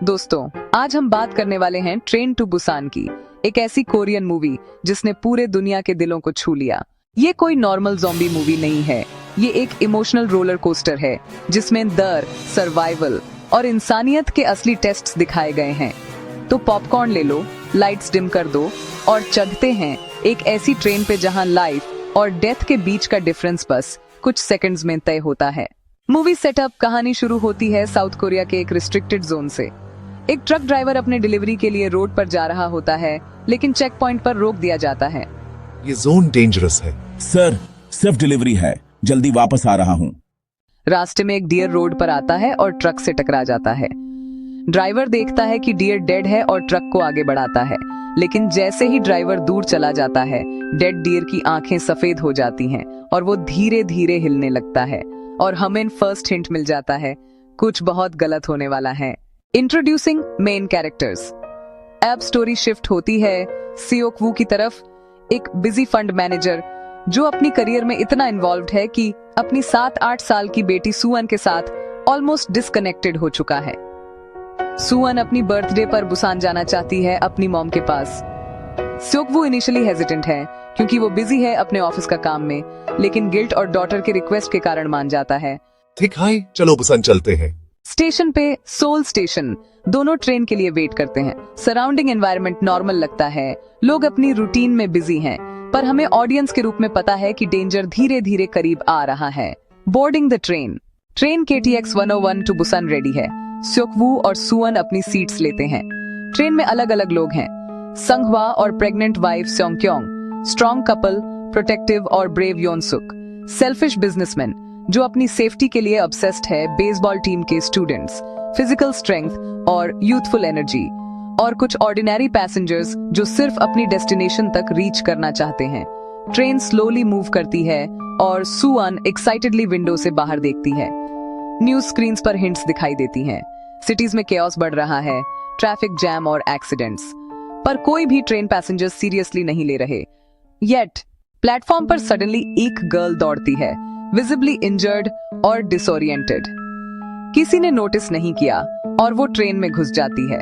दोस्तों, आज हम बात करने वाले हैं ट्रेन टू बुसान की, एक ऐसी कोरियन मूवी जिसने पूरे दुनिया के दिलों को छू लिया। ये कोई नॉर्मल ज़ॉम्बी मूवी नहीं है, ये एक इमोशनल रोलर कोस्टर है जिसमें डर, सर्वाइवल और इंसानियत के असली टेस्ट्स दिखाए गए हैं। तो पॉपकॉर्न ले लो, लाइट्स डिम कर दो और चढ़ते हैं एक ऐसी ट्रेन पे जहां लाइफ और डेथ के बीच का डिफरेंस बस कुछ सेकंड्स में तय होता है। मूवी सेटअप कहानी शुरू होती है साउथ कोरिया के एक रिस्ट्रिक्टेड जोन से। एक ट्रक ड्राइवर अपने डिलीवरी के लिए रोड पर जा रहा होता है, लेकिन चेक पॉइंट पर रोक दिया जाता है। ये जोन डेंजरस है। सर, सिर्फ डिलीवरी है, जल्दी वापस आ रहा हूँ। रास्ते में एक डियर रोड पर आता है और ट्रक से टकरा जाता है। ड्राइवर देखता है कि डियर डेड है और ट्रक को आगे बढ़ाता है, लेकिन जैसे ही ड्राइवर दूर चला जाता है, डेड डियर की आंखें सफेद हो जाती हैं और वो धीरे धीरे हिलने लगता है और हमें फर्स्ट हिंट मिल जाता है कुछ बहुत गलत होने वाला है। Introducing main characters. अब स्टोरी शिफ्ट होती है सियोक वू की तरफ, एक बिजी फंड मैनेजर जो अपनी करियर में इतना इन्वॉल्व्ड है कि अपनी 7-8 साल की बेटी सुअन के साथ ऑलमोस्ट डिस्कनेक्टेड हो चुका है। सुअन अपनी बर्थडे पर बुसान जाना चाहती है अपनी मॉम के पास। सियोक वू इनिशियली हेजिटेंट है क्योंकि वो बिजी है अपने ऑफिस का काम में, लेकिन गिल्ट और डॉटर के रिक्वेस्ट के कारण मान जाता है। ठीक है, चलो बुसान चलते हैं। स्टेशन पे सोल स्टेशन दोनों ट्रेन के लिए वेट करते हैं। सराउंडिंग एनवायरनमेंट नॉर्मल लगता है, लोग अपनी रूटीन में बिजी हैं, पर हमें ऑडियंस के रूप में पता है कि डेंजर धीरे धीरे करीब आ रहा है। Boarding the train. Train KTX 101 to Busan ready है। सियोक वू और सुअन अपनी सीट्स लेते हैं। ट्रेन में अलग अलग लोग हैं। संघवा और pregnant wife Seongkyeong, strong couple, protective और ब्रेव योनसुक, सेल्फिश बिजनेसमैन जो अपनी सेफ्टी के लिए ऑब्सेस्ड है, बेसबॉल टीम के स्टूडेंट्स, फिजिकल स्ट्रेंथ और यूथफुल एनर्जी, और कुछ ऑर्डिनरी पैसेंजर्स जो सिर्फ अपनी डेस्टिनेशन तक रीच करना चाहते हैं। ट्रेन स्लोली मूव करती है और सुअन एक्साइटेडली विंडो से बाहर देखती है। न्यूज स्क्रीन्स पर हिंट्स दिखाई देती हैं। सिटीज में केओस बढ़ रहा है, ट्रैफिक जैम और एक्सीडेंट्स, पर कोई भी ट्रेन पैसेंजर्स सीरियसली नहीं ले रहे। येट प्लेटफॉर्म पर सडनली एक गर्ल दौड़ती है, विजिबली इंजर्ड और डिसोरिएंटेड। किसी ने नोटिस नहीं किया और वो ट्रेन में घुस जाती है।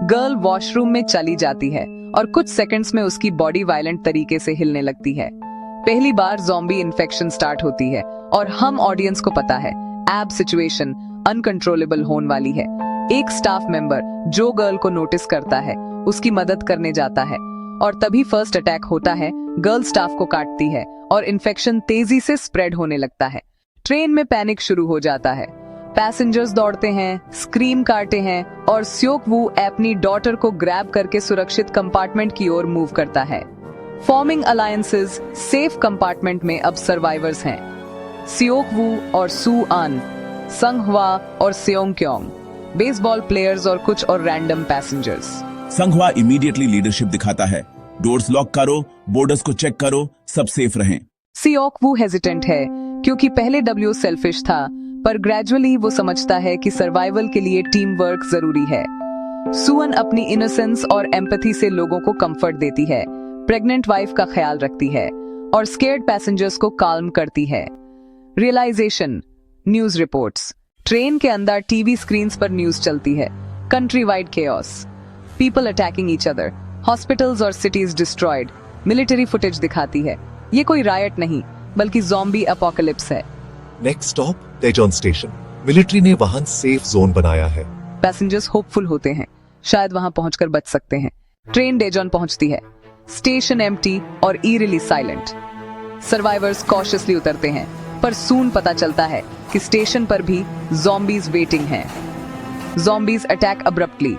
गर्ल वॉशरूम में चली जाती है और कुछ सेकंड्स में उसकी बॉडी वायलेंट तरीके से हिलने लगती है। पहली बार ज़ॉम्बी इन्फेक्शन स्टार्ट होती है और हम ऑडियंस को पता है एब सिचुएशन अनकंट्रोलेबल होने वाली है। एक स्टाफ मेंबर जो गर्ल को नोटिस करता है उसकी मदद करने जाता है और तभी फर्स्ट अटैक होता है। गर्ल स्टाफ को काटती है और इन्फेक्शन तेजी से स्प्रेड होने लगता है। ट्रेन में पैनिक शुरू हो जाता है। पैसेंजर्स दौड़ते हैं, स्क्रीम काटते हैं और सियोक वू अपनी डॉटर को ग्रैब करके सुरक्षित कंपार्टमेंट की ओर मूव करता है। Forming alliances. सेफ कंपार्टमेंट में अब सर्वाइवर्स हैं सियोक वू और सुअन, संघवा और सेयोंगक्योंग, बेसबॉल प्लेयर्स और कुछ और रैंडम पैसेंजर्स। संघवा इमीडिएटली लीडरशिप दिखाता है। डोर्स लॉक करो, बोर्डर्स को चेक करो, सब सेफ रहें। सियोक वू हेजिटेंट है क्योंकि पहले W सेल्फिश था, पर ग्रेजुअली वो समझता है कि सर्वाइवल के लिए टीम वर्क जरूरी है। सुअन अपनी इनोसेंस और एम्पैथी से लोगों को कंफर्ट देती है, प्रेग्नेंट वाइफ का ख्याल रखती है और स्केर्ड पैसेंजर्स को काल्म करती है। रियलाइजेशन। News reports. ट्रेन के अंदर टीवी स्क्रीन्स पर न्यूज चलती है। Country wide chaos, people attacking each other, hospitals और सिटीज डिस्ट्रॉयड। मिलिट्री फुटेज दिखाती है। ये कोई रायट नहीं बल्कि ज़ॉम्बी अपोकलिप्स है। Next stop Daejeon station. Military ने वहां सेफ जोन बनाया है। पैसेंजर्स होपफुल होते हैं, शायद वहां पहुंचकर बच सकते हैं। ट्रेन डेजॉन पहुंचती है। स्टेशन एम्प्टी और ईरिली साइलेंट। सर्वाइवर्स कॉशियसली उतरते हैं, पर सून पता चलता है कि स्टेशन पर भी ज़ॉम्बीज वेटिंग हैं। Zombies attack abruptly.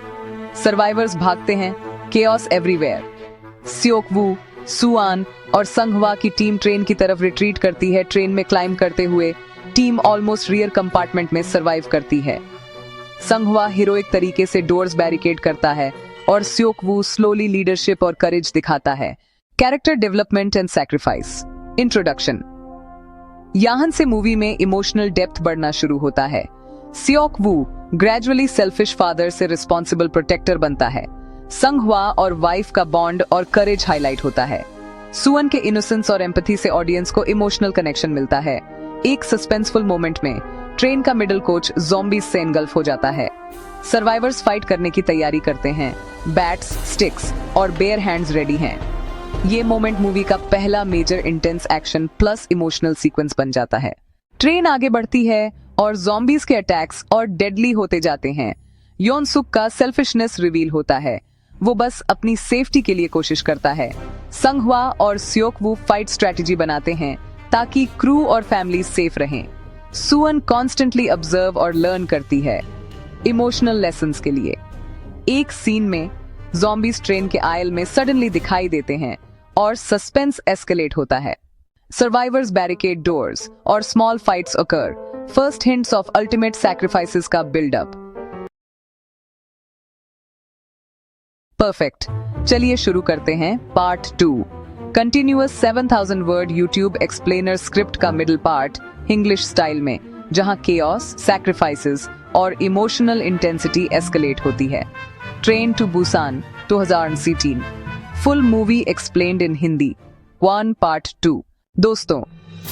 सर्वाइवर्स भागते हैं, केओस एवरीवेयर। सियोक वू, सुअन और संघवा की टीम ट्रेन की तरफ रिट्रीट करती है। ट्रेन में क्लाइंब करते हुए टीम ऑलमोस्ट रियर कंपार्टमेंट में सर्वाइव करती है। संघवा हीरोइक तरीके से डोर्स बैरिकेड करता है और सियोक वू स्लोली लीडरशिप और करेज दिखाता है। Character development and sacrifice. Introduction. यहाँ से मूवी में इमोशनल डेप्थ बढ़ना शुरू होता है। सियोक वू ग्रेजुअली सेल्फिश फादर से रिस्पॉन्सिबल प्रोटेक्टर बनता है। संघवा और वाइफ का बॉन्ड और करेज हाईलाइट होता है। सुअन के इनोसेंस और एम्पैथी से ऑडियंस को इमोशनल कनेक्शन मिलता है। एक सस्पेंसफुल मोमेंट में ट्रेन का मिडिल कोच ज़ॉम्बीज से एनगल्फ हो जाता है। सर्वाइवर्स फाइट करने की तैयारी करते हैं। बैट्स, स्टिक्स और बेयर हैंड्स रेडी हैं। ये मोमेंट मूवी का पहला major intense action plus emotional sequence बन जाता है। ट्रेन आगे बढ़ती है और ज़ॉम्बीज के अटैक्स और डेडली होते जाते हैं। योन सुक का सेल्फिशनेस रिवील होता है। वो बस अपनी सेफ्टी के लिए कोशिश करता है। संगह्वा और स्योक-वू फाइट स्ट्रेटेजी बनाते हैं ताकि क्रू और फैमिली सेफ रहें। सुअन कॉन्स्टेंटली ऑब्जर्व और लर्न करती है इमोशनल लेसन्स के लिए। एक सीन में ज़ॉम्बीज ट्रेन के आयल में सडनली दिखाई देते हैं और सस्पेंस एस्केलेट होता है। सर्वाइवर्स बैरिकेड डोर्स और small fights occur। First hints of ultimate sacrifices का बिल्डअप। परफेक्ट। चलिए शुरू करते हैं part 2। Continuous 7000 word YouTube explainer script का मिडिल पार्ट इंग्लिश स्टाइल में, जहां केओस, सैक्रिफाइसेस और इमोशनल इंटेंसिटी एस्केलेट होती है। Train to Busan 2018। Full movie explained in Hindi 1 part 2। दोस्तों,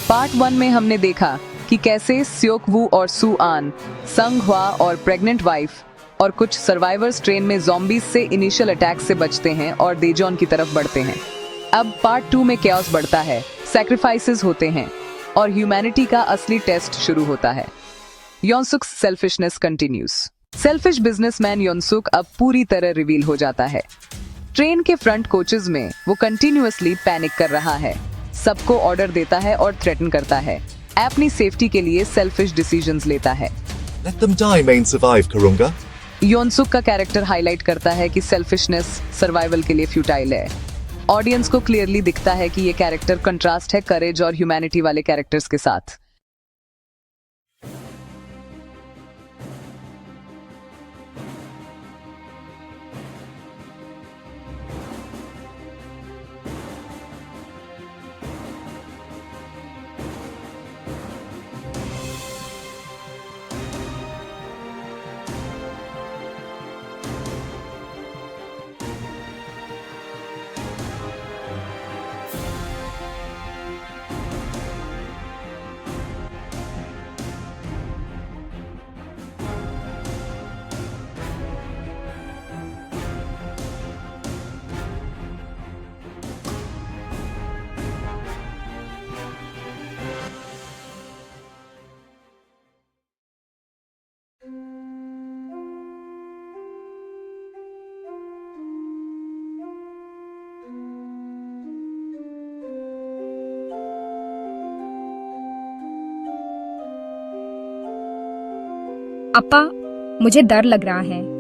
पार्ट 1 में हमने देखा कि कैसे स्योक-वू और सुआन, संगह्वा और प्रेग्नेंट वाइफ और कुछ सर्वाइवर्स ट्रेन में ज़ॉम्बीज से इनिशियल अटैक से बचते हैं और डेजॉन की तरफ बढ़ते हैं। अब पार्ट 2 में केओस बढ़ता है, सैक्रिफाइसेस होते हैं और ह्यूमैनिटी का असली टेस्ट शुरू होता है। Yonsuk's selfishness continues. Selfish businessman Yonsuk अब पूरी तरह रिवील हो जाता है। ट्रेन के फ्रंट कोचेस में वो कंटिन्यूअसली पैनिक कर रहा है, सबको ऑर्डर देता है और थ्रेटन करता है। अपनी सेफ्टी के लिए सेल्फिश डिसीजंस लेता है। Let them die, main survive, Karunga. योनसुक का कैरेक्टर हाईलाइट करता है कि सेल्फिशनेस सर्वाइवल के लिए फ्यूटाइल है। ऑडियंस को क्लियरली दिखता है कि ये कैरेक्टर कंट्रास्ट है करेज और ह्यूमैनिटी वाले कैरेक्टर्स के साथ। अप्पा, मुझे डर लग रहा है।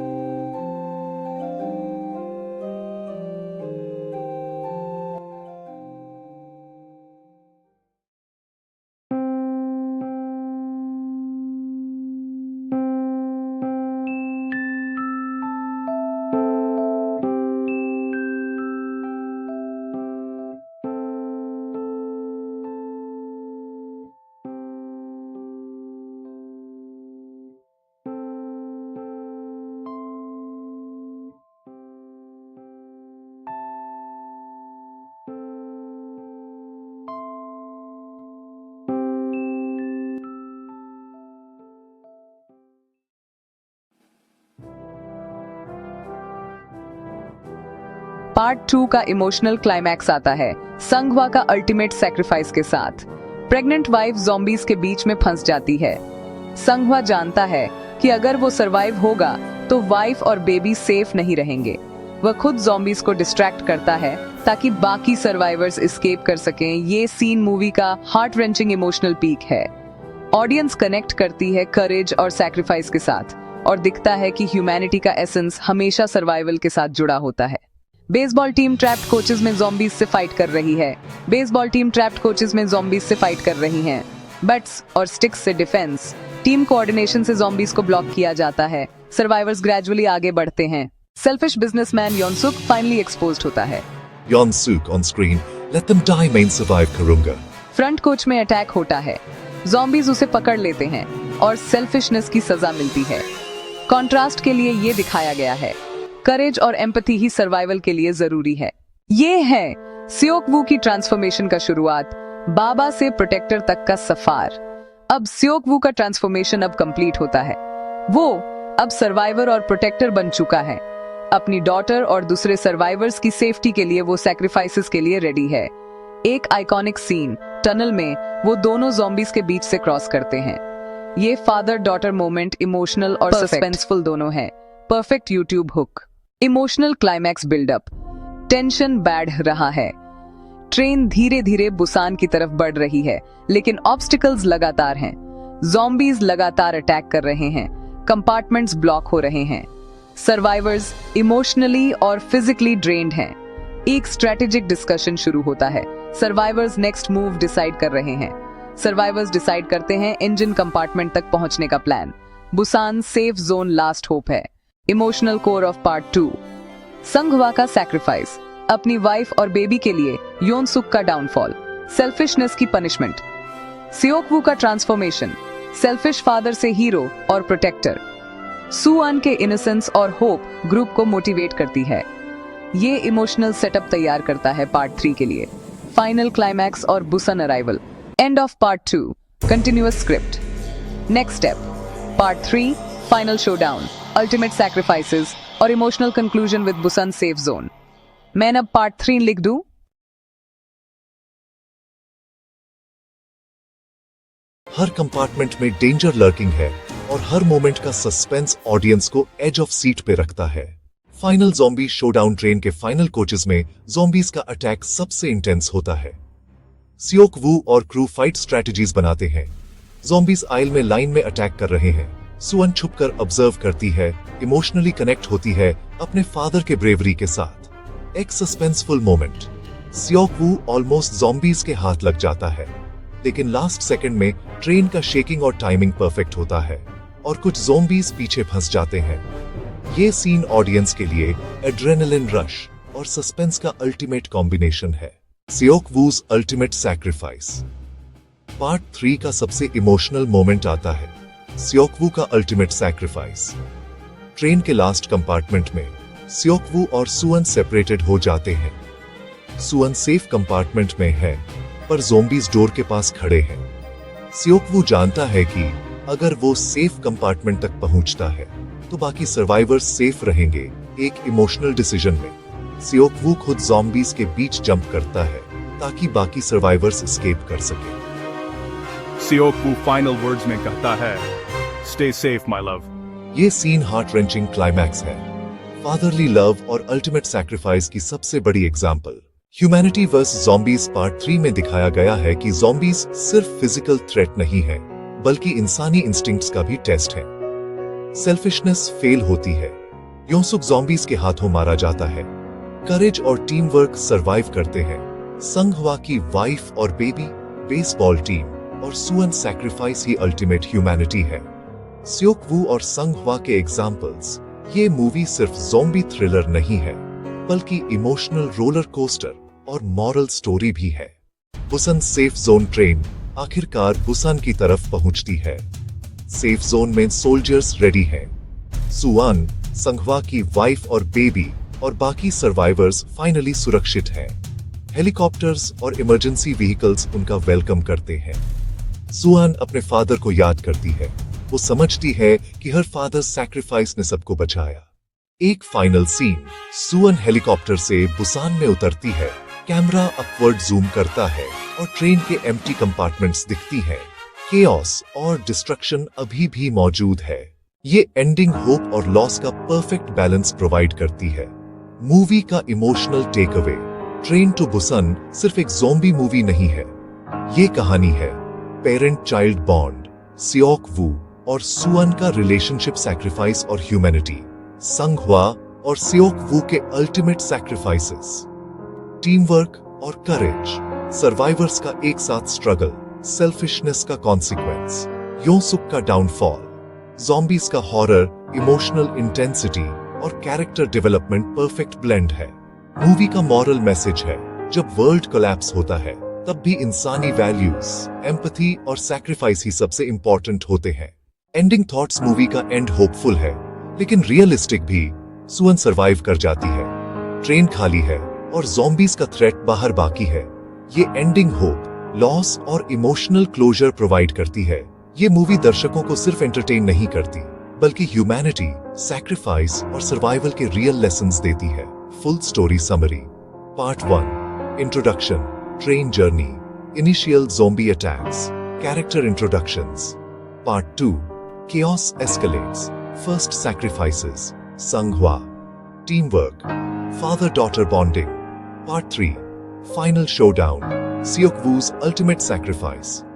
पार्ट 2 का इमोशनल क्लाइमैक्स आता है संगह्वा का अल्टीमेट सैक्रिफाइस के साथ। प्रेग्नेंट वाइफ ज़ॉम्बीज के बीच में फंस जाती है। संगह्वा जानता है कि अगर वो सरवाइव होगा तो वाइफ और बेबी सेफ नहीं रहेंगे। वह खुद ज़ॉम्बीज को डिस्ट्रैक्ट करता है ताकि बाकी सर्वाइवर्स एस्केप कर सकें। ये सीन मूवी का हार्ट रेंचिंग इमोशनल पीक है। ऑडियंस कनेक्ट करती है करेज और सैक्रिफाइस के साथ और दिखता है कि ह्यूमैनिटी का एसेंस हमेशा सर्वाइवल के साथ जुड़ा होता है। बेसबॉल टीम ट्रैप्ड कोचेस में ज़ॉम्बीज से फाइट कर रही है। बेसबॉल टीम ट्रैप्ड कोचेस में ज़ॉम्बीज से फाइट कर रही हैं। बैट्स और स्टिक्स से डिफेंस। टीम कोऑर्डिनेशन से ज़ॉम्बीज को ब्लॉक किया जाता है। सर्वाइवर्स ग्रेजुअली आगे बढ़ते हैं। सेल्फिश बिजनेसमैन योनसुक फाइनली एक्सपोज्ड होता है। Yeon-suk on screen. Let them die, main survive, Karunga. Front coach में अटैक होता है। ज़ॉम्बीज उसे पकड़ लेते हैं और सेल्फिशनेस की सजा मिलती है। कॉन्ट्रास्ट के लिए ये दिखाया गया है करेज और एम्पैथी ही सर्वाइवल के लिए जरूरी है। ये है स्योक-वू की ट्रांसफॉर्मेशन का शुरुआत, बाबा से प्रोटेक्टर तक का सफार। अब स्योक-वू का ट्रांसफॉर्मेशन अब कंप्लीट होता है। वो अब सर्वाइवर और प्रोटेक्टर बन चुका है। अपनी डॉटर और दूसरे सर्वाइवर्स की सेफ्टी के लिए वो सैक्रिफाइसेस के लिए रेडी है। एक आइकॉनिक सीन, टनल में वो दोनों ज़ॉम्बीज के बीच से क्रॉस करते हैं। ये फादर डॉटर मोमेंट इमोशनल और सस्पेंसफुल दोनों है। Perfect YouTube hook. Emotional climax buildup. Tension बढ़ रहा है। ट्रेन धीरे धीरे बुसान की तरफ बढ़ रही है, लेकिन ऑब्स्टिकल्स लगातार हैं। ज़ॉम्बीज लगातार अटैक कर रहे हैं। कंपार्टमेंट्स ब्लॉक हो रहे हैं। सर्वाइवर्स इमोशनली और फिजिकली ड्रेन्ड हैं। एक स्ट्रेटेजिक डिस्कशन शुरू होता है। सर्वाइवर्स नेक्स्ट मूव डिसाइड कर रहे हैं। सर्वाइवर्स डिसाइड करते हैं इंजन कंपार्टमेंट तक पहुंचने का plan. Busan safe zone last hope है। Emotional core of part 2। Sanghwa का सैक्रिफाइस। अपनी वाइफ और बेबी के लिए योनसुक का डाउनफॉल। सेल्फिशनेस की पनिशमेंट। सियोकवू का ट्रांसफॉर्मेशन। सेल्फिश फादर से हीरो और प्रोटेक्टर। सुअन के इनोसेंस और होप ग्रुप को मोटिवेट करती है। ये इमोशनल सेटअप तैयार करता है पार्ट 3 के लिए। फाइनल क्लाइमैक्स और Busan arrival. End of part 2। Continuous script. Next step part 3। Final showdown, ultimate sacrifices और emotional conclusion with Busan safe zone. मैं अब पार्ट 3 लिख दूं? हर कंपार्टमेंट में डेंजर लर्किंग है और हर मोमेंट का सस्पेंस ऑडियंस को एज ऑफ सीट पे रखता है। फाइनल ज़ॉम्बी शोडाउन ट्रेन के फाइनल कोचेस में ज़ॉम्बीज का अटैक सबसे इंटेंस होता है। सियोक वू और क्रू फाइट स्ट्रेटजीज बनाते हैं। ज़ॉम्बीज आइल में लाइन में अटैक कर रहे हैं। सुअन छुपकर ऑब्जर्व करती है, इमोशनली कनेक्ट होती है अपने फादर के ब्रेवरी के साथ। एक सस्पेंसफुल मोमेंट। सियोक वू ऑलमोस्ट ज़ॉम्बीज के हाथ लग जाता है, लेकिन लास्ट सेकंड में ट्रेन का शेकिंग और टाइमिंग परफेक्ट होता है और कुछ ज़ॉम्बीज पीछे फंस जाते हैं। ये सीन ऑडियंस के लिए एड्रेनलिन रश और सस्पेंस का अल्टीमेट कॉम्बिनेशन है। Seok whose ultimate sacrifice. Part 3 का सबसे इमोशनल मोमेंट आता है, सियोक वू का अल्टीमेट सैक्रिफाइस। ट्रेन के लास्ट कंपार्टमेंट में सियोक वू और सुअन सेपरेटेड हो जाते हैं। सुअन सेफ कंपार्टमेंट में है, पर ज़ॉम्बीज डोर के पास खड़े हैं। सियोक वू जानता है कि अगर वो सेफ कंपार्टमेंट तक पहुंचता है तो बाकी सर्वाइवर्स सेफ रहेंगे। एक इमोशनल डिसीजन में सियोक वू खुद ज़ॉम्बीज के बीच जंप करता है ताकि बाकी सर्वाइवर्स एस्केप कर सके। सियोक वू फाइनल वर्ड्स में कहता है, स्टे सेफ माय लव। ये सीन हार्ट रेंचिंग क्लाइमैक्स है। फादरली लव और अल्टीमेट सैक्रिफाइस की सबसे बड़ी example. Humanity versus zombies part 3 में दिखाया गया है कि ज़ॉम्बीज सिर्फ फिजिकल थ्रेट नहीं है, बल्कि इंसानी इंस्टिंक्ट्स का भी टेस्ट है। सेल्फिशनेस फेल होती है। योनसुक ज़ॉम्बीज के हाथों मारा जाता है। करेज और टीम वर्क सर्वाइव करते हैं। संघवा की वाइफ और बेबी, बेसबॉल टीम और सुअन सैक्रिफाइस ही अल्टीमेट ह्यूमैनिटी है। सियोक वू और संघवा के एग्जाम्पल्स। ये मूवी सिर्फ ज़ॉम्बी थ्रिलर नहीं है, बल्कि इमोशनल रोलर कोस्टर और मॉरल स्टोरी भी है। बुसन सेफ जोन ट्रेन आखिरकार बुसान की तरफ पहुंचती है। सेफ जोन में सोल्जर्स रेडी हैं। सुअन, संघवा की वाइफ और बेबी और बाकी सर्वाइवर्स फाइनली सुरक्षित हैं। हेलीकॉप्टर्स और इमरजेंसी व्हीकल्स उनका वेलकम करते हैं। सुअन अपने फादर को याद करती है। वो समझती है कि हर फादर सैक्रिफाइस ने सबको बचाया। एक फाइनल सीन, सुअन हेलीकॉप्टर से बुसान में उतरती है। कैमरा अपवर्ड जूम करता है और ट्रेन के एम्प्टी कंपार्टमेंट्स दिखती हैं। केओस और डिस्ट्रक्शन अभी भी मौजूद है। ये एंडिंग होप और लॉस का परफेक्ट बैलेंस प्रोवाइड करती है। मूवी का emotional take away. Train to Busan सिर्फ एक ज़ॉम्बी मूवी नहीं है। ये कहानी है parent child bond, Seok Woo और सुअन का रिलेशनशिप, सैक्रिफाइस और ह्यूमैनिटी, संघवा और सियोक वू के अल्टीमेट सैक्रिफाइसेस, टीम वर्क और करेज, सर्वाइवर्स का एक साथ स्ट्रगल, सेल्फिशनेस का कॉन्सिक्वेंस, योनसुक का डाउनफॉल, ज़ॉम्बीज का हॉरर, इमोशनल इंटेंसिटी और कैरेक्टर डेवलपमेंट परफेक्ट ब्लेंड है। मूवी का मॉरल मैसेज है, जब वर्ल्ड कोलैप्स होता है तब भी इंसानी वैल्यूज, एम्पैथी और सैक्रिफाइस ही सबसे इंपॉर्टेंट होते हैं। Ending thoughts. मूवी का एंड होपफुल है, लेकिन रियलिस्टिक भी। सुअन सरवाइव कर जाती है, ट्रेन खाली है और ज़ॉम्बीज का थ्रेट बाहर बाकी है। ये एंडिंग होप, लॉस और इमोशनल क्लोजर प्रोवाइड करती है। ये मूवी दर्शकों को सिर्फ एंटरटेन नहीं करती, बल्कि ह्यूमैनिटी, सैक्रिफाइस और सर्वाइवल के रियल लेसन्स देती है। Full story summary. Part 1 introduction, train journey, initial zombie attacks, character introductions. Part 2 chaos escalates, first sacrifices, Sanghwa, teamwork, father-daughter bonding. Part 3 final showdown, Seokwoo's ultimate sacrifice.